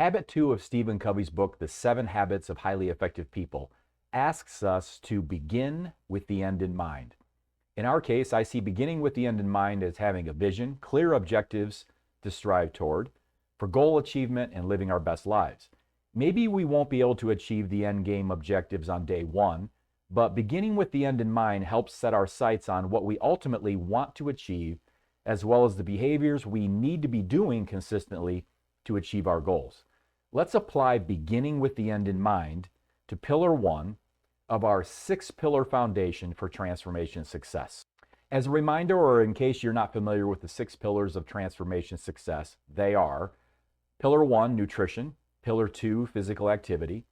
Habit 2 of Stephen Covey's book, The 7 Habits of Highly Effective People, asks us to begin with the end in mind. In our case, I see beginning with the end in mind as having a vision, clear objectives to strive toward, for goal achievement and living our best lives. Maybe we won't be able to achieve the end game objectives on day one, but beginning with the end in mind helps set our sights on what we ultimately want to achieve, as well as the behaviors we need to be doing consistently to achieve our goals. Let's apply beginning with the end in mind to pillar 1 of our 6-pillar foundation for transformation success. As a reminder, or in case you're not familiar with the 6 pillars of transformation success, they are pillar 1, nutrition; pillar 2, physical activity;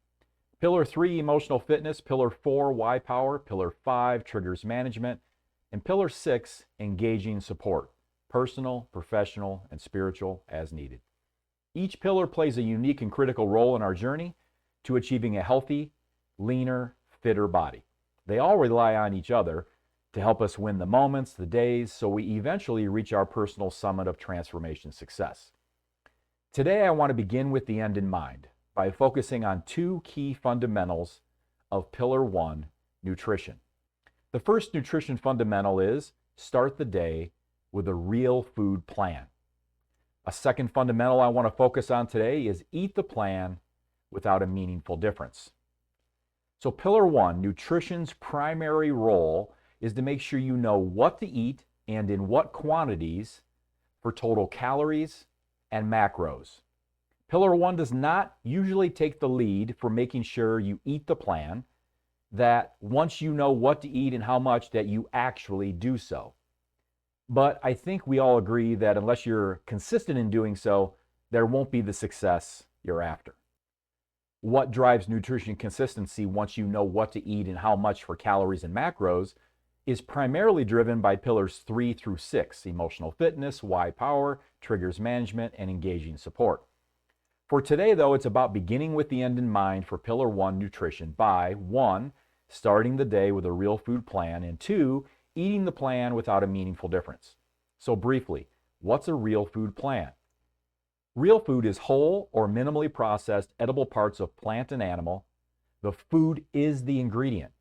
pillar 3, emotional fitness; pillar 4, why power; pillar 5, triggers management; and pillar 6, engaging support, personal, professional, and spiritual as needed. Each pillar plays a unique and critical role in our journey to achieving a healthy, leaner, fitter body. They all rely on each other to help us win the moments, the days, so we eventually reach our personal summit of transformation success. Today, I want to begin with the end in mind by focusing on 2 key fundamentals of pillar 1, nutrition. The first nutrition fundamental is start the day with a real food plan. A second fundamental I want to focus on today is eat the plan without a meaningful difference. So pillar 1, nutrition's primary role is to make sure you know what to eat and in what quantities for total calories and macros. Pillar 1 does not usually take the lead for making sure you eat the plan, that once you know what to eat and how much, that you actually do so. But I think we all agree that unless you're consistent in doing so, there won't be the success you're after. What drives nutrition consistency once you know what to eat and how much for calories and macros is primarily driven by pillars 3 through 6, emotional fitness, why power, triggers management, and engaging support. For today, though, it's about beginning with the end in mind for pillar 1, nutrition, by 1, starting the day with a real food plan, and 2, eating the plan without a meaningful difference. So briefly, what's a real food plan? Real food is whole or minimally processed edible parts of plant and animal. The food is the ingredient.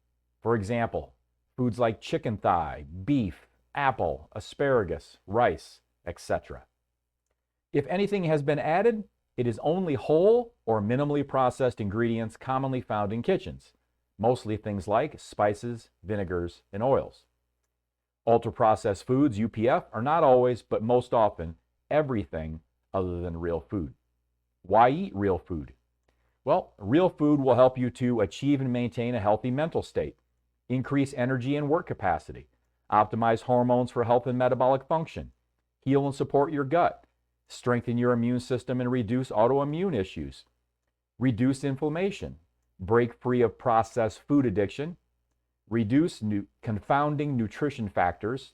For example, foods like chicken thigh, beef, apple, asparagus, rice, etc. If anything has been added, it is only whole or minimally processed ingredients commonly found in kitchens, mostly things like spices, vinegars, and oils. Ultra-processed foods, UPF, are not always, but most often, everything other than real food. Why eat real food? Well, real food will help you to achieve and maintain a healthy mental state, increase energy and work capacity, optimize hormones for health and metabolic function, heal and support your gut, strengthen your immune system and reduce autoimmune issues, reduce inflammation, break free of processed food addiction, reduce confounding nutrition factors,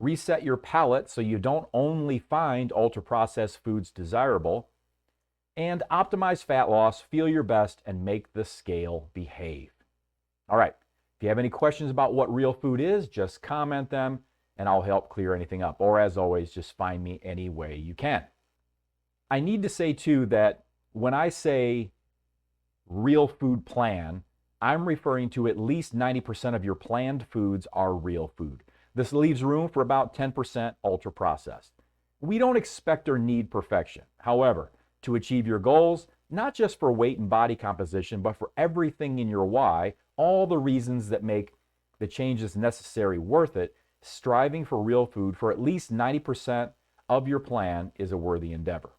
reset your palate so you don't only find ultra-processed foods desirable, and optimize fat loss, feel your best, and make the scale behave. All right, if you have any questions about what real food is, just comment them and I'll help clear anything up. Or as always, just find me any way you can. I need to say too that when I say real food plan, I'm referring to at least 90% of your planned foods are real food. This leaves room for about 10% ultra processed. We don't expect or need perfection. However, to achieve your goals, not just for weight and body composition, but for everything in your why, all the reasons that make the changes necessary worth it, striving for real food for at least 90% of your plan is a worthy endeavor.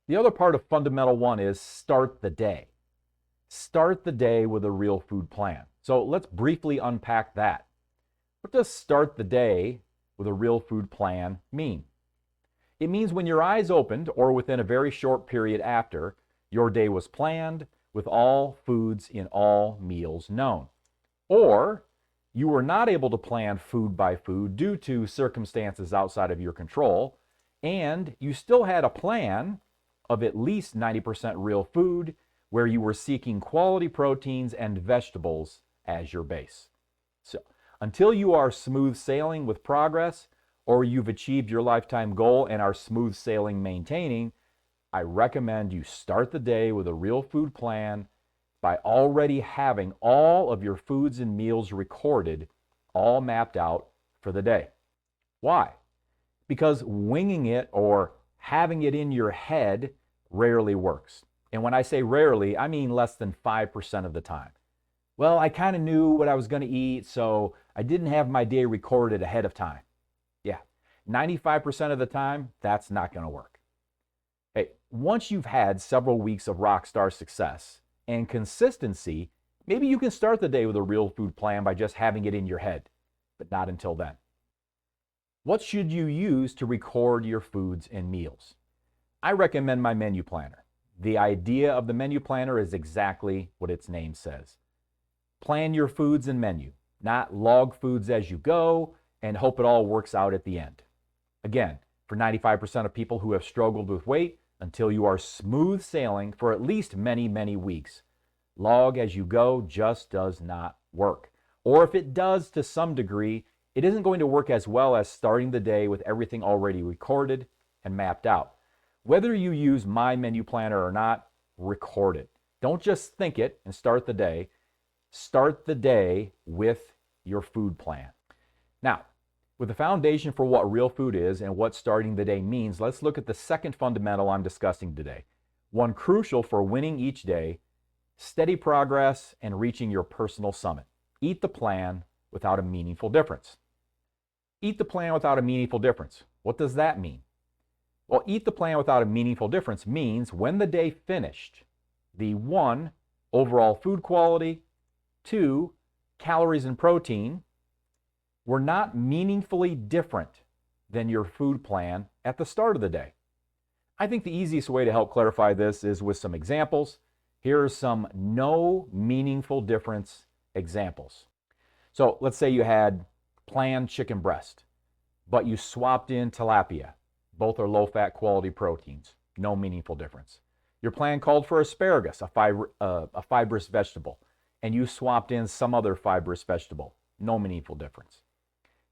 The other part of fundamental 1 is start the day. Start the day with a real food plan. So let's briefly unpack that. What does start the day with a real food plan mean? It means when your eyes opened, or within a very short period after, your day was planned with all foods in all meals known. Or you were not able to plan food by food due to circumstances outside of your control, and you still had a plan of at least 90% real food where you were seeking quality proteins and vegetables as your base. So until you are smooth sailing with progress, or you've achieved your lifetime goal and are smooth sailing maintaining, I recommend you start the day with a real food plan by already having all of your foods and meals recorded, all mapped out for the day. Why? Because winging it or having it in your head rarely works. And when I say rarely, I mean less than 5% of the time. Well, I kind of knew what I was going to eat, so I didn't have my day recorded ahead of time. Yeah, 95% of the time, that's not going to work. Hey, once you've had several weeks of rock star success and consistency, maybe you can start the day with a real food plan by just having it in your head, but not until then. What should you use to record your foods and meals? I recommend my menu planner. The idea of the menu planner is exactly what its name says. Plan your foods and menu, not log foods as you go and hope it all works out at the end. Again, for 95% of people who have struggled with weight, until you are smooth sailing for at least many, many weeks, log as you go just does not work. Or if it does to some degree, it isn't going to work as well as starting the day with everything already recorded and mapped out. Whether you use my menu planner or not, record it. Don't just think it and start the day. Start the day with your food plan. Now, with the foundation for what real food is and what starting the day means, let's look at the second fundamental I'm discussing today. One crucial for winning each day, steady progress, and reaching your personal summit. Eat the plan without a meaningful difference. Eat the plan without a meaningful difference. What does that mean? Well, eat the plan without a meaningful difference means when the day finished, the 1, overall food quality, 2, calories and protein, were not meaningfully different than your food plan at the start of the day. I think the easiest way to help clarify this is with some examples. Here are some no meaningful difference examples. So let's say you had planned chicken breast, but you swapped in tilapia. Both are low-fat quality proteins. No meaningful difference. Your plan called for asparagus, a fibrous vegetable, and you swapped in some other fibrous vegetable. No meaningful difference.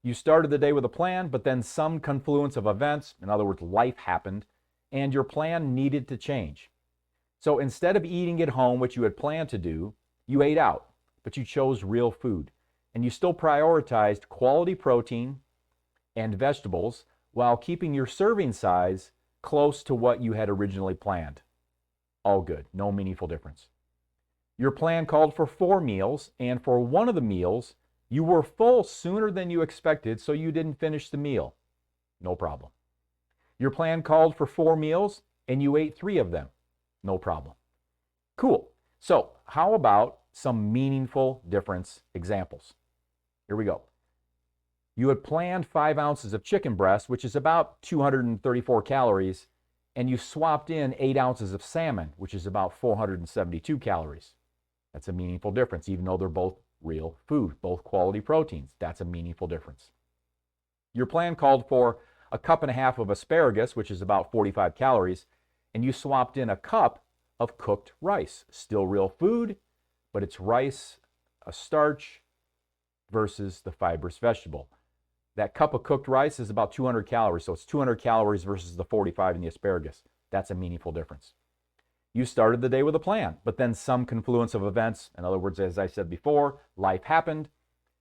You started the day with a plan, but then some confluence of events, in other words, life happened, and your plan needed to change. So instead of eating at home, which you had planned to do, you ate out, but you chose real food. And you still prioritized quality protein and vegetables while keeping your serving size close to what you had originally planned. All good, no meaningful difference. Your plan called for 4 meals, and for one of the meals, you were full sooner than you expected, so you didn't finish the meal. No problem. Your plan called for 4 meals, and you ate 3 of them. No problem. Cool. So how about some meaningful difference examples? Here we go. You had planned 5 ounces of chicken breast, which is about 234 calories, and you swapped in 8 ounces of salmon, which is about 472 calories. That's a meaningful difference, even though they're both real food, both quality proteins. That's a meaningful difference. Your plan called for a cup and a half of asparagus, which is about 45 calories, and you swapped in a cup of cooked rice. Still real food, but it's rice, a starch, versus the fibrous vegetable. That cup of cooked rice is about 200 calories, so it's 200 calories versus the 45 in the asparagus. That's a meaningful difference. You started the day with a plan, but then some confluence of events, in other words, as I said before, life happened,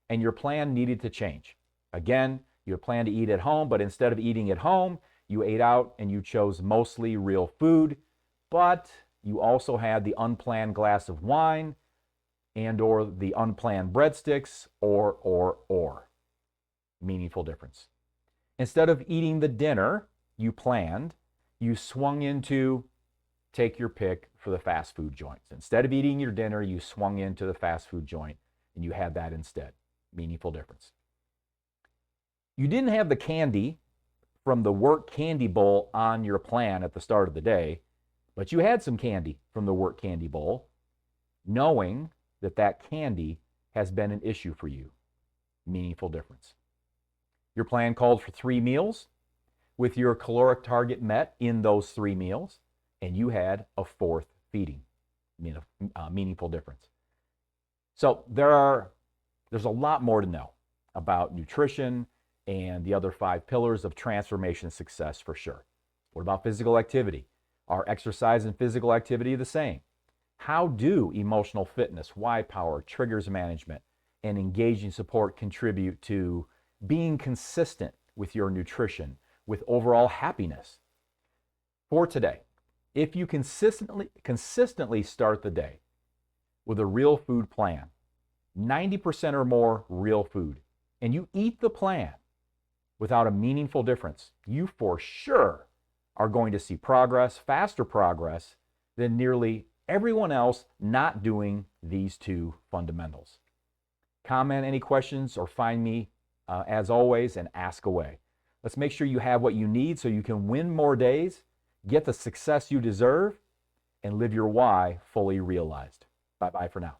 and your plan needed to change. Again, you had planned to eat at home, but instead of eating at home, you ate out and you chose mostly real food, but you also had the unplanned glass of wine and or the unplanned breadsticks or. Meaningful difference. Instead of eating the dinner you planned, you swung into take your pick for the fast food joints. Instead of eating your dinner, you swung into the fast food joint and you had that instead. Meaningful difference. You didn't have the candy from the work candy bowl on your plan at the start of the day, but you had some candy from the work candy bowl, knowing that that candy has been an issue for you. Meaningful difference. Your plan called for 3 meals with your caloric target met in those 3 meals, and you had a 4th feeding. Meaningful difference. So there's a lot more to know about nutrition and the other 5 pillars of transformation success for sure. What about physical activity? Are exercise and physical activity the same? How do emotional fitness, why power, triggers management, and engaging support contribute to being consistent with your nutrition, with overall happiness? For today, if you consistently start the day with a real food plan, 90% or more real food, and you eat the plan without a meaningful difference, you for sure are going to see progress, faster progress than nearly everyone else not doing these two fundamentals. Comment any questions or find me as always and ask away. Let's make sure you have what you need so you can win more days, get the success you deserve, and live your why fully realized. Bye-bye for now.